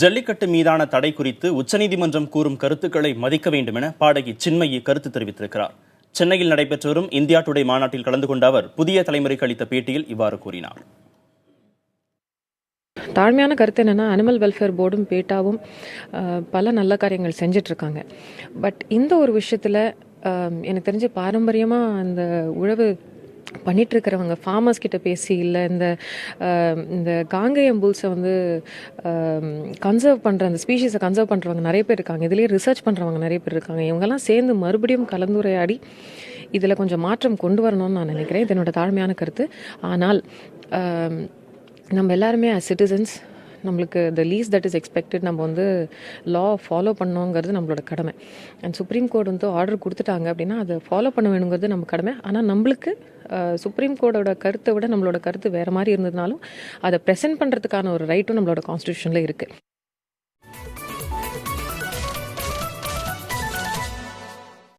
ஜல்லிக்கட்டு மீதான தடை குறித்து உச்சநீதிமன்றம் கூறும் கருத்துக்களை மதிக்க வேண்டும் என பாடகி சின்மயி கருத்து தெரிவித்திருக்கிறார். சென்னையில் நடைபெற்று வரும் இந்தியா டுடே மாநாட்டில் கலந்து கொண்ட அவர் புதிய தலைமுறைக்கு அளித்த பேட்டியில் இவ்வாறு கூறினார். தாழ்மையான கருத்து என்னென்னா, அனிமல் வெல்ஃபேர் போர்டும் பேட்டாவும் பல நல்ல காரியங்கள் செஞ்சிட்ருக்காங்க. பட் இந்த ஒரு விஷயத்தில் எனக்கு தெரிஞ்ச பாரம்பரியமாக அந்த உழவு பண்ணிகிட்ருக்கிறவங்க ஃபார்மர்ஸ் கிட்ட பேசி, இல்லை இந்த காங்கேயம் புல்ஸை கன்சர்வ் பண்ணுற அந்த ஸ்பீஷீஸை கன்சர்வ் பண்ணுறவங்க நிறைய பேர் இருக்காங்க. இதுலேயே ரிசர்ச் பண்ணுறவங்க நிறைய பேர் இருக்காங்க. இவங்கெல்லாம் சேர்ந்து மறுபடியும் கலந்துரையாடி இதில் கொஞ்சம் மாற்றம் கொண்டு வரணும்னு நான் நினைக்கிறேன். இது என்னோட தாழ்மையான கருத்து. ஆனால் நம்ம எல்லாருமே as சிட்டிசன்ஸ், நம்மளுக்கு the least that is expected, நம்ம லா ஃபாலோ பண்ணோங்கிறது நம்மளோட கடமை. அண்ட் சுப்ரீம் கோர்ட் ஆர்டர் கொடுத்துட்டாங்க அப்படின்னா அதை ஃபாலோ பண்ண வேணுங்கிறது நம்ம கடமை. ஆனால் நம்மளுக்கு சுப்ரீம் கோர்ட்டோட கருத்தை விட நம்மளோட கருத்து வேறு மாதிரி இருந்ததுனாலும் அதை ப்ரெசென்ட் பண்ணுறதுக்கான ஒரு ரைட்டும் நம்மளோட கான்ஸ்டியூஷனில் இருக்குது.